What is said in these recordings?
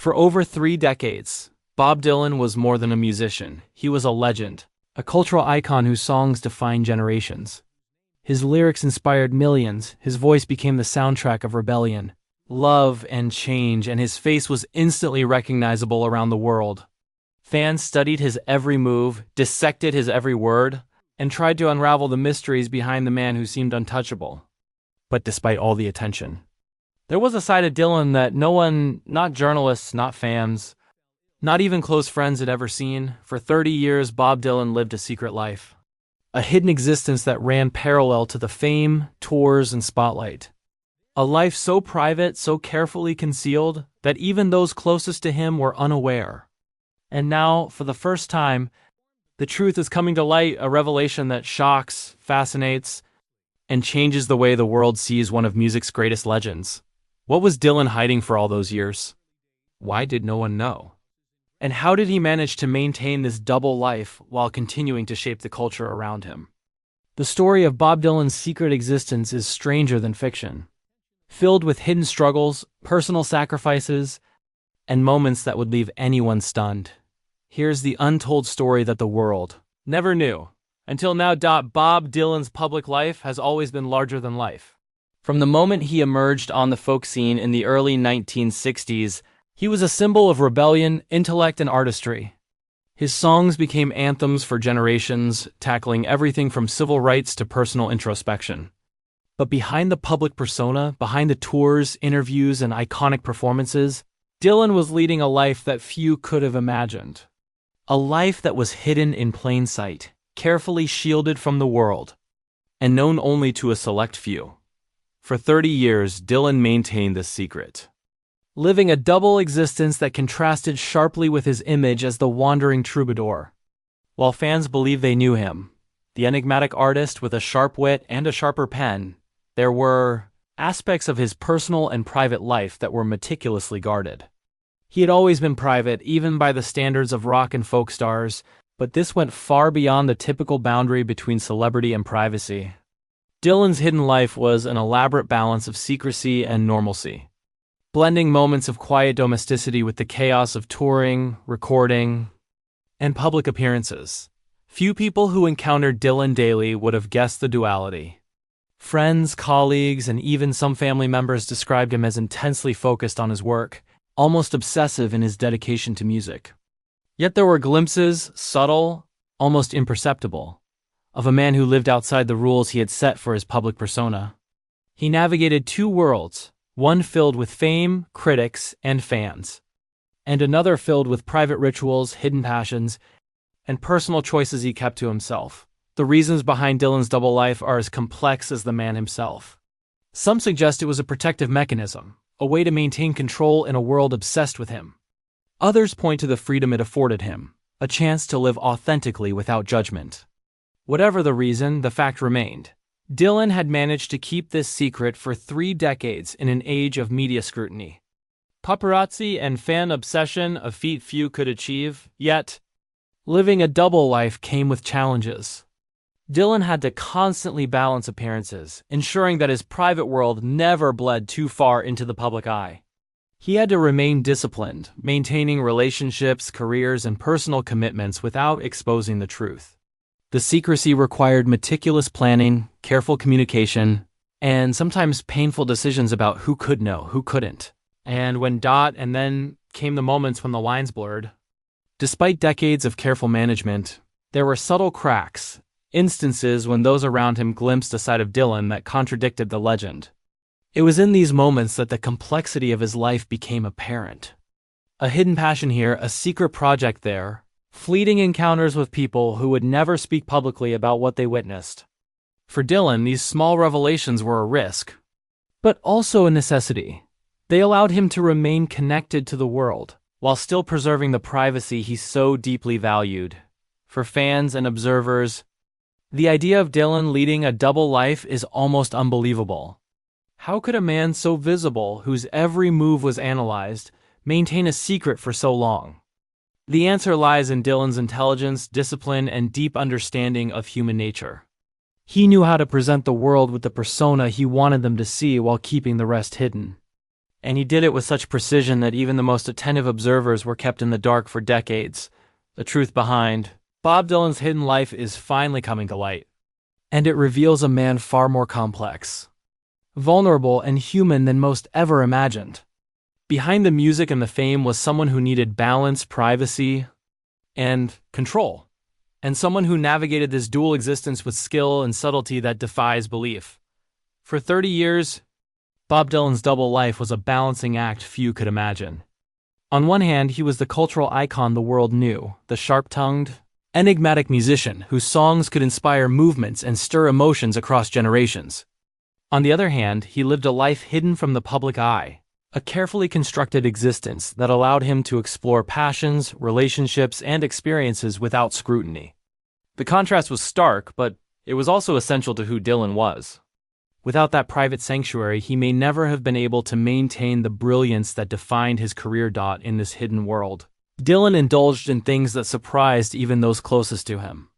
For over 3 decades, Bob Dylan was more than a musician. He was a legend, a cultural icon whose songs defined generations. His lyrics inspired millions, his voice became the soundtrack of rebellion, love, and change, and his face was instantly recognizable around the world. Fans studied his every move, dissected his every word, and tried to unravel the mysteries behind the man who seemed untouchable. But despite all the attention, there was a side of Dylan that no one, not journalists, not fans, not even close friends had ever seen. For 30 years, Bob Dylan lived a secret life. A hidden existence that ran parallel to the fame, tours, and spotlight. A life so private, so carefully concealed, that even those closest to him were unaware. And now, for the first time, the truth is coming to light, a revelation that shocks, fascinates, and changes the way the world sees one of music's greatest legends. What was Dylan hiding for all those years? Why did no one know? And how did he manage to maintain this double life while continuing to shape the culture around him? The story of Bob Dylan's secret existence is stranger than fiction, filled with hidden struggles, personal sacrifices, and moments that would leave anyone stunned. Here's the untold story that the world never knew. Until now, Bob Dylan's public life has always been larger than life. From the moment he emerged on the folk scene in the early 1960s, he was a symbol of rebellion, intellect, and artistry. His songs became anthems for generations, tackling everything from civil rights to personal introspection. But behind the public persona, behind the tours, interviews, and iconic performances, Dylan was leading a life that few could have imagined. A life that was hidden in plain sight, carefully shielded from the world, and known only to a select few. For 30 years, Dylan maintained this secret, living a double existence that contrasted sharply with his image as the wandering troubadour. While fans believed they knew him, the enigmatic artist with a sharp wit and a sharper pen, there were aspects of his personal and private life that were meticulously guarded. He had always been private, even by the standards of rock and folk stars, but this went far beyond the typical boundary between celebrity and privacy. Dylan's hidden life was an elaborate balance of secrecy and normalcy, blending moments of quiet domesticity with the chaos of touring, recording, and public appearances. Few people who encountered Dylan daily would have guessed the duality. Friends, colleagues, and even some family members described him as intensely focused on his work, almost obsessive in his dedication to music. Yet there were glimpses, subtle, almost imperceptible, of a man who lived outside the rules he had set for his public persona. He navigated two worlds, one filled with fame, critics, and fans, and another filled with private rituals, hidden passions, and personal choices he kept to himself. The reasons behind Dylan's double life are as complex as the man himself. Some suggest it was a protective mechanism, a way to maintain control in a world obsessed with him. Others point to the freedom it afforded him, a chance to live authentically without judgment. Whatever the reason, the fact remained. Dylan had managed to keep this secret for 3 decades in an age of media scrutiny, paparazzi, and fan obsession, a feat few could achieve. Yet, living a double life came with challenges. Dylan had to constantly balance appearances, ensuring that his private world never bled too far into the public eye. He had to remain disciplined, maintaining relationships, careers, and personal commitments without exposing the truth. The secrecy required meticulous planning, careful communication, and sometimes painful decisions about who could know, who couldn't. And then came the moments when the lines blurred. Despite decades of careful management, there were subtle cracks, instances when those around him glimpsed a side of Dylan that contradicted the legend. It was in these moments that the complexity of his life became apparent. A hidden passion here, a secret project there, fleeting encounters with people who would never speak publicly about what they witnessed. For Dylan, these small revelations were a risk, but also a necessity. They allowed him to remain connected to the world, while still preserving the privacy he so deeply valued. For fans and observers, the idea of Dylan leading a double life is almost unbelievable. How could a man so visible, whose every move was analyzed, maintain a secret for so long? The answer lies in Dylan's intelligence, discipline, and deep understanding of human nature. He knew how to present the world with the persona he wanted them to see while keeping the rest hidden. And he did it with such precision that even the most attentive observers were kept in the dark for decades. The truth behind Bob Dylan's hidden life is finally coming to light. And it reveals a man far more complex, vulnerable, and human than most ever imagined. Behind the music and the fame was someone who needed balance, privacy, and control, and someone who navigated this dual existence with skill and subtlety that defies belief. For 30 years, Bob Dylan's double life was a balancing act few could imagine. On one hand, he was the cultural icon the world knew, the sharp-tongued, enigmatic musician whose songs could inspire movements and stir emotions across generations. On the other hand, he lived a life hidden from the public eye, a carefully constructed existence that allowed him to explore passions, relationships, and experiences without scrutiny. The contrast was stark, but it was also essential to who Dylan was. Without that private sanctuary, he may never have been able to maintain the brilliance that defined his career. In this hidden world, Dylan indulged in things that surprised even those closest to him.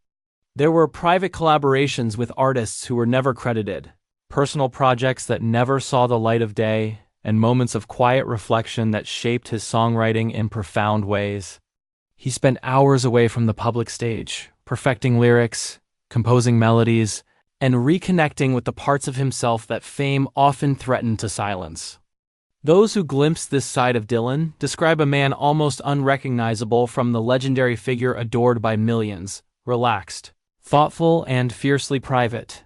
There were private collaborations with artists who were never credited, personal projects that never saw the light of day, and moments of quiet reflection that shaped his songwriting in profound ways. He spent hours away from the public stage, perfecting lyrics, composing melodies, and reconnecting with the parts of himself that fame often threatened to silence. Those who glimpsed this side of Dylan describe a man almost unrecognizable from the legendary figure adored by millions, relaxed, thoughtful, and fiercely private.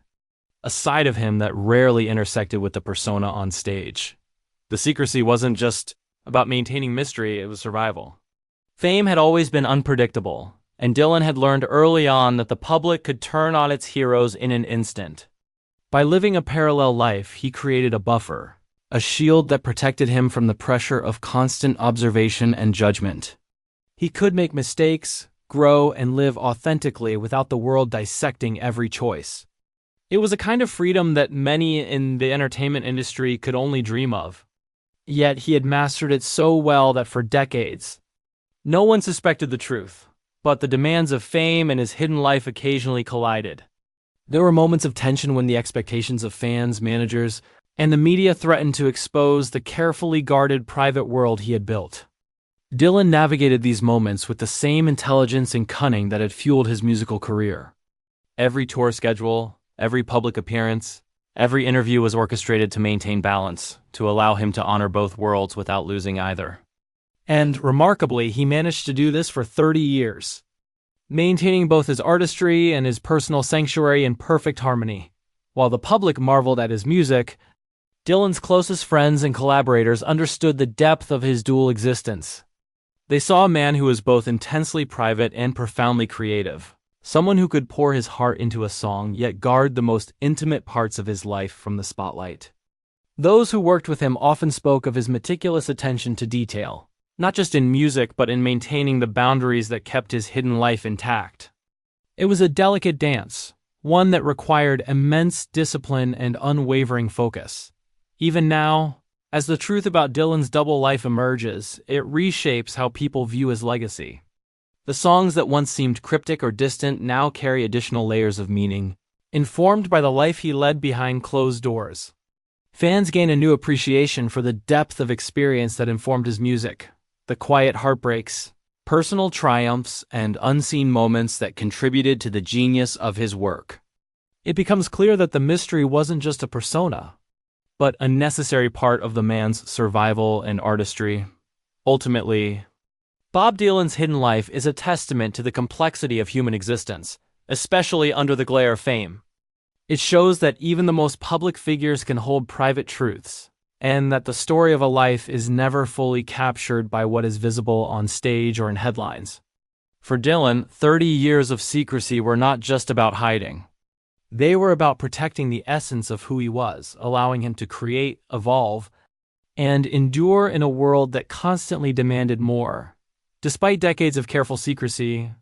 A side of him that rarely intersected with the persona on stage. The secrecy wasn't just about maintaining mystery, it was survival. Fame had always been unpredictable, and Dylan had learned early on that the public could turn on its heroes in an instant. By living a parallel life, he created a buffer, a shield that protected him from the pressure of constant observation and judgment. He could make mistakes, grow, and live authentically without the world dissecting every choice. It was a kind of freedom that many in the entertainment industry could only dream of. Yet he had mastered it so well that for decades, no one suspected the truth. But the demands of fame and his hidden life occasionally collided. There were moments of tension when the expectations of fans, managers, and the media threatened to expose the carefully guarded private world he had built. Dylan navigated these moments with the same intelligence and cunning that had fueled his musical career. Every tour schedule, every public appearance, every interview was orchestrated to maintain balance, to allow him to honor both worlds without losing either. And, remarkably, he managed to do this for 30 years, maintaining both his artistry and his personal sanctuary in perfect harmony. While the public marveled at his music, Dylan's closest friends and collaborators understood the depth of his dual existence. They saw a man who was both intensely private and profoundly creative, someone who could pour his heart into a song yet guard the most intimate parts of his life from the spotlight. Those who worked with him often spoke of his meticulous attention to detail, not just in music but in maintaining the boundaries that kept his hidden life intact. It was a delicate dance, one that required immense discipline and unwavering focus. Even now, as the truth about Dylan's double life emerges, it reshapes how people view his legacy. The songs that once seemed cryptic or distant now carry additional layers of meaning, informed by the life he led behind closed doors. Fans gain a new appreciation for the depth of experience that informed his music, the quiet heartbreaks, personal triumphs, and unseen moments that contributed to the genius of his work. It becomes clear that the mystery wasn't just a persona, but a necessary part of the man's survival and artistry. Ultimately, Bob Dylan's hidden life is a testament to the complexity of human existence, especially under the glare of fame. It shows that even the most public figures can hold private truths, and that the story of a life is never fully captured by what is visible on stage or in headlines. For Dylan, 30 years of secrecy were not just about hiding. They were about protecting the essence of who he was, allowing him to create, evolve, and endure in a world that constantly demanded more. Despite decades of careful secrecy,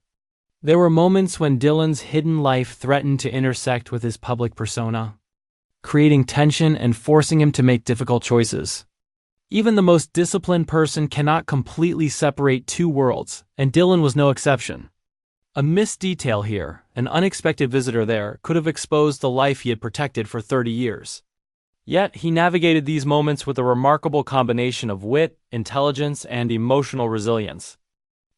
there were moments when Dylan's hidden life threatened to intersect with his public persona, creating tension and forcing him to make difficult choices. Even the most disciplined person cannot completely separate two worlds, and Dylan was no exception. A missed detail here, an unexpected visitor there, could have exposed the life he had protected for 30 years. Yet, he navigated these moments with a remarkable combination of wit, intelligence, and emotional resilience.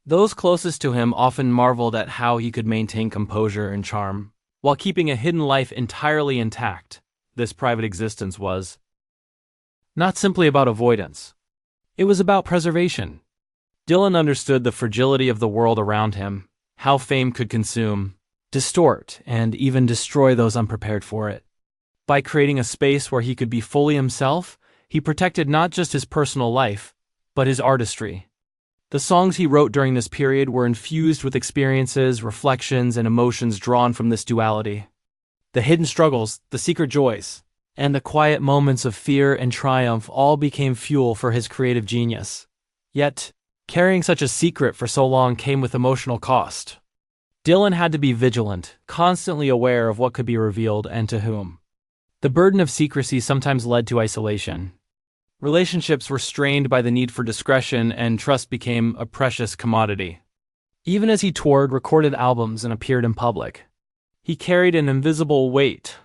Those closest to him often marveled at how he could maintain composure and charm, while keeping a hidden life entirely intact. This private existence was not simply about avoidance. It was about preservation. Dylan understood the fragility of the world around him, how fame could consume, distort, and even destroy those unprepared for it. By creating a space where he could be fully himself, he protected not just his personal life, but his artistry. The songs he wrote during this period were infused with experiences, reflections, and emotions drawn from this duality. The hidden struggles, the secret joys, and the quiet moments of fear and triumph all became fuel for his creative genius. Yet, carrying such a secret for so long came with emotional cost. Dylan had to be vigilant, constantly aware of what could be revealed and to whom. The burden of secrecy sometimes led to isolation. Relationships were strained by the need for discretion, and trust became a precious commodity. Even as he toured, recorded albums, and appeared in public, he carried an invisible weight,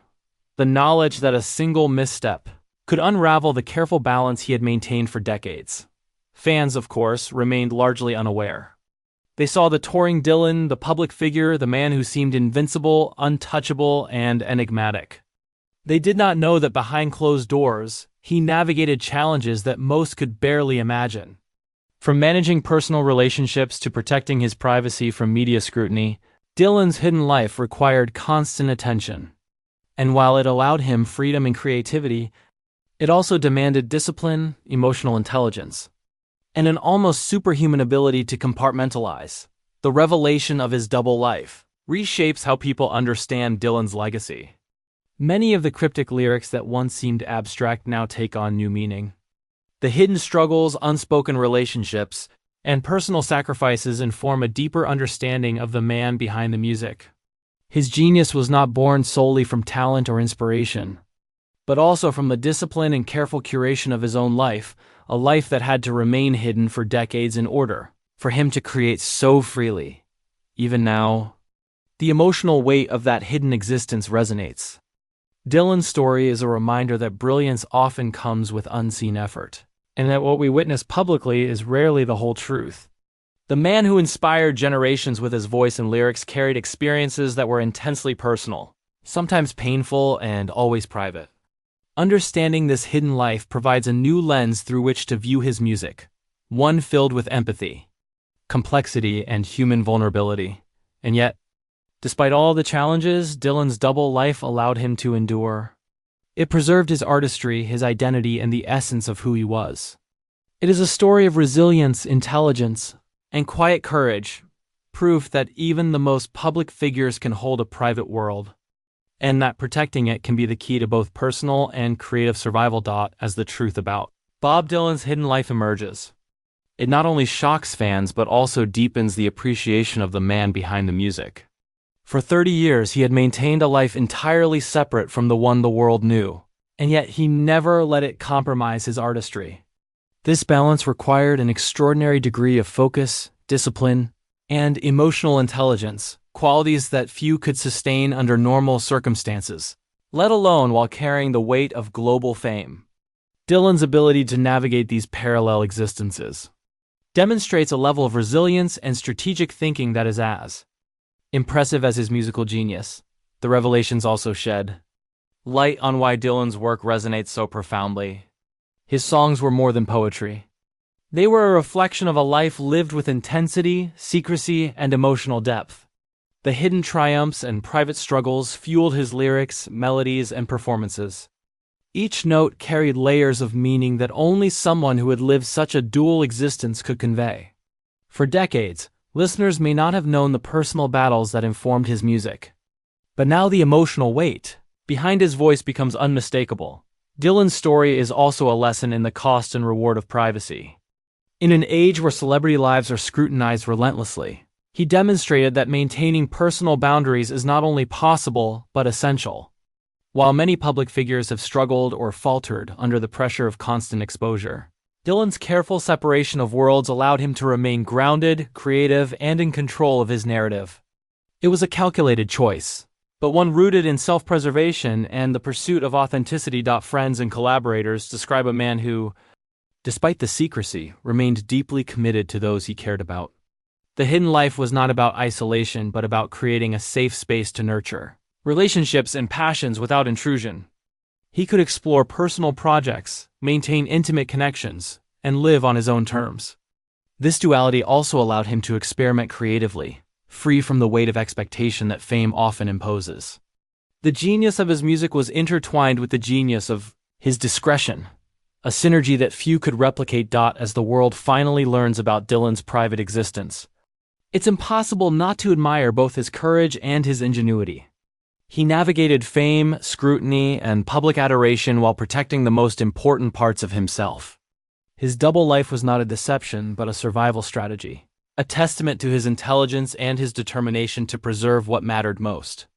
the knowledge that a single misstep could unravel the careful balance he had maintained for decades. Fans, of course, remained largely unaware. They saw the touring Dylan, the public figure, the man who seemed invincible, untouchable, and enigmatic. They did not know that behind closed doors, he navigated challenges that most could barely imagine. From managing personal relationships to protecting his privacy from media scrutiny, Dylan's hidden life required constant attention. And while it allowed him freedom and creativity, it also demanded discipline, emotional intelligence, and an almost superhuman ability to compartmentalize. The revelation of his double life reshapes how people understand Dylan's legacy. Many of the cryptic lyrics that once seemed abstract now take on new meaning. The hidden struggles, unspoken relationships, and personal sacrifices inform a deeper understanding of the man behind the music. His genius was not born solely from talent or inspiration, but also from the discipline and careful curation of his own life, a life that had to remain hidden for decades in order for him to create so freely. Even now, the emotional weight of that hidden existence resonates. Dylan's story is a reminder that brilliance often comes with unseen effort, and that what we witness publicly is rarely the whole truth. The man who inspired generations with his voice and lyrics carried experiences that were intensely personal, sometimes painful, and always private. Understanding this hidden life provides a new lens through which to view his music, one filled with empathy, complexity, and human vulnerability. And yet, despite all the challenges, Dylan's double life allowed him to endure. It preserved his artistry, his identity, and the essence of who he was. It is a story of resilience, intelligence, and quiet courage, proof that even the most public figures can hold a private world, and that protecting it can be the key to both personal and creative survival. As the truth about Bob Dylan's hidden life emerges, it not only shocks fans but also deepens the appreciation of the man behind the music. For 30 years, he had maintained a life entirely separate from the one the world knew, and yet he never let it compromise his artistry. This balance required an extraordinary degree of focus, discipline, and emotional intelligence, qualities that few could sustain under normal circumstances, let alone while carrying the weight of global fame. Dylan's ability to navigate these parallel existences demonstrates a level of resilience and strategic thinking that is as impressive as his musical genius. The revelations also shed light on why Dylan's work resonates so profoundly. His songs were more than poetry. They were a reflection of a life lived with intensity, secrecy, and emotional depth. The hidden triumphs and private struggles fueled his lyrics, melodies, and performances. Each note carried layers of meaning that only someone who had lived such a dual existence could convey. For decades, listeners may not have known the personal battles that informed his music. But now the emotional weight behind his voice becomes unmistakable. Dylan's story is also a lesson in the cost and reward of privacy. In an age where celebrity lives are scrutinized relentlessly, he demonstrated that maintaining personal boundaries is not only possible, but essential. While many public figures have struggled or faltered under the pressure of constant exposure, Dylan's careful separation of worlds allowed him to remain grounded, creative, and in control of his narrative. It was a calculated choice, but one rooted in self-preservation and the pursuit of authenticity. Friends and collaborators describe a man who, despite the secrecy, remained deeply committed to those he cared about. The hidden life was not about isolation, but about creating a safe space to nurture relationships and passions without intrusion. He could explore personal projects, maintain intimate connections, and live on his own terms. This duality also allowed him to experiment creatively, free from the weight of expectation that fame often imposes. The genius of his music was intertwined with the genius of his discretion, a synergy that few could replicate. As the world finally learns about Dylan's private existence, it's impossible not to admire both his courage and his ingenuity. He navigated fame, scrutiny, and public adoration while protecting the most important parts of himself. His double life was not a deception, but a survival strategy, a testament to his intelligence and his determination to preserve what mattered most.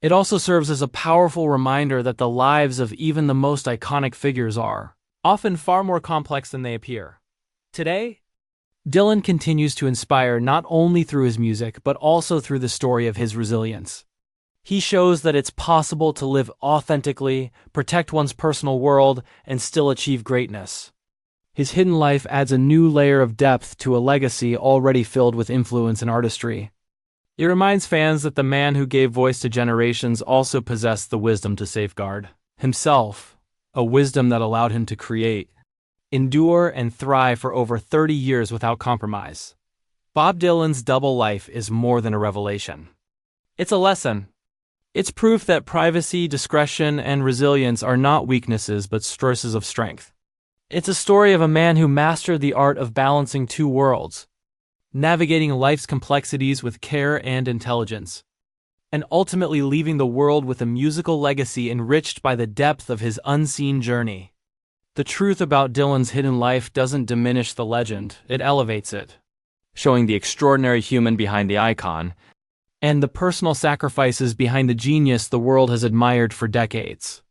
It also serves as a powerful reminder that the lives of even the most iconic figures are often far more complex than they appear. Today, Dylan continues to inspire not only through his music, but also through the story of his resilience. He shows that it's possible to live authentically, protect one's personal world, and still achieve greatness. His hidden life adds a new layer of depth to a legacy already filled with influence and artistry. It reminds fans that the man who gave voice to generations also possessed the wisdom to safeguard himself, a wisdom that allowed him to create, endure, and thrive for over 30 years without compromise. Bob Dylan's double life is more than a revelation. It's a lesson. It's proof that privacy, discretion, and resilience are not weaknesses but sources of strength. It's a story of a man who mastered the art of balancing two worlds, navigating life's complexities with care and intelligence, and ultimately leaving the world with a musical legacy enriched by the depth of his unseen journey. The truth about Dylan's hidden life doesn't diminish the legend, it elevates it, showing the extraordinary human behind the icon and the personal sacrifices behind the genius the world has admired for decades.